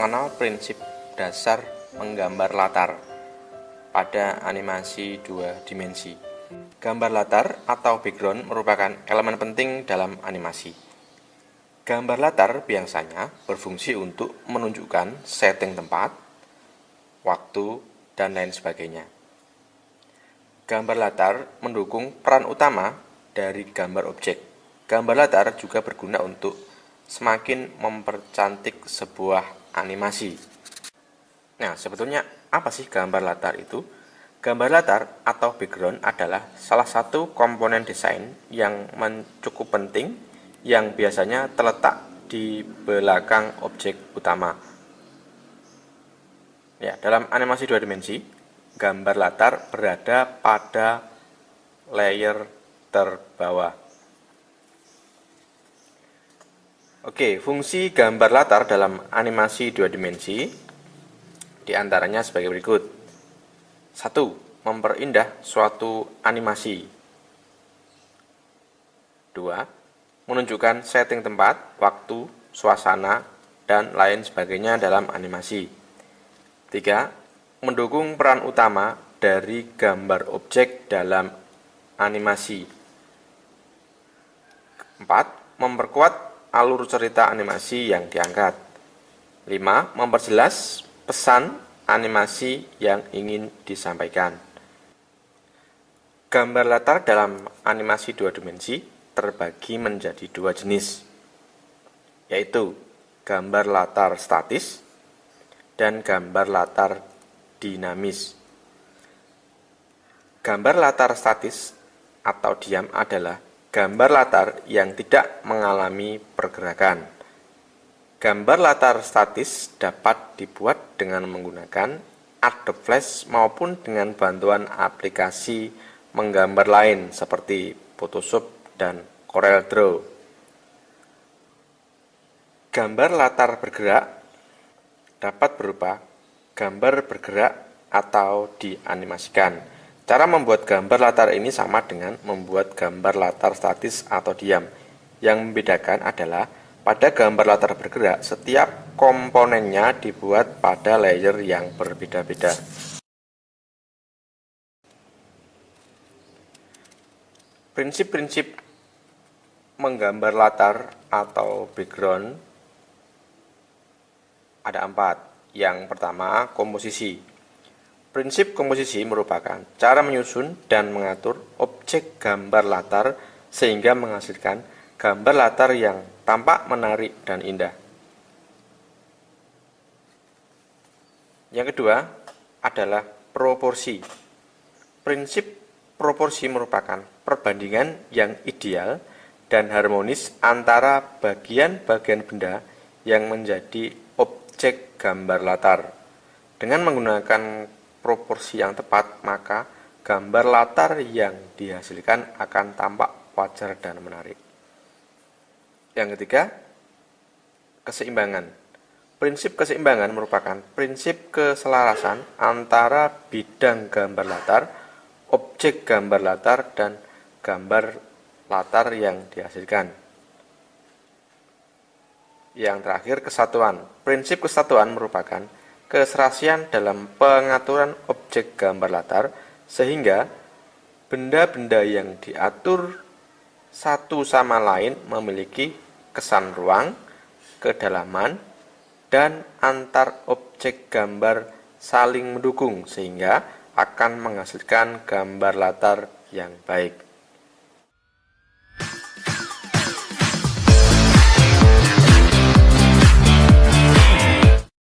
mengenal prinsip dasar menggambar latar pada animasi dua dimensi. Gambar latar atau background merupakan elemen penting dalam animasi. Gambar latar biasanya berfungsi untuk menunjukkan setting tempat, waktu, dan lain sebagainya. Gambar latar mendukung peran utama dari gambar objek. Gambar latar juga berguna untuk semakin mempercantik sebuah animasi. Nah, sebetulnya apa sih gambar latar itu? Gambar latar atau background adalah salah satu komponen desain yang cukup penting yang biasanya terletak di belakang objek utama. Ya, dalam animasi dua dimensi, gambar latar berada pada layer terbawah. Oke, fungsi gambar latar dalam animasi dua dimensi diantaranya sebagai berikut. 1. Memperindah suatu animasi. 2. Menunjukkan setting tempat, waktu, suasana, dan lain sebagainya dalam animasi. 3. Mendukung peran utama dari gambar objek dalam animasi. 4. Memperkuat alur cerita animasi yang diangkat. 5. Memperjelas pesan animasi yang ingin disampaikan. Gambar latar dalam animasi dua dimensi terbagi menjadi dua jenis, yaitu gambar latar statis dan gambar latar dinamis. Gambar latar statis atau diam adalah gambar latar yang tidak mengalami pergerakan. Gambar latar statis dapat dibuat dengan menggunakan Adobe Flash maupun dengan bantuan aplikasi menggambar lain seperti Photoshop dan Corel Draw. Gambar latar bergerak dapat berupa gambar bergerak atau dianimasikan. Cara membuat gambar latar ini sama dengan membuat gambar latar statis atau diam. Yang membedakan adalah pada gambar latar bergerak, setiap komponennya dibuat pada layer yang berbeda-beda. Prinsip-prinsip menggambar latar atau background ada 4. Yang pertama, komposisi. Prinsip komposisi merupakan cara menyusun dan mengatur objek gambar latar sehingga menghasilkan gambar latar yang tampak menarik dan indah. Yang kedua adalah proporsi. Prinsip proporsi merupakan perbandingan yang ideal dan harmonis antara bagian-bagian benda yang menjadi objek gambar latar. Dengan menggunakan proporsi yang tepat, maka gambar latar yang dihasilkan akan tampak wajar dan menarik. Yang ketiga, keseimbangan. Prinsip keseimbangan merupakan prinsip keselarasan antara bidang gambar latar, objek gambar latar, dan gambar latar yang dihasilkan. Yang terakhir, kesatuan. Prinsip kesatuan merupakan keserasian dalam pengaturan objek gambar latar sehingga benda-benda yang diatur satu sama lain memiliki kesan ruang, kedalaman, dan antar objek gambar saling mendukung sehingga akan menghasilkan gambar latar yang baik.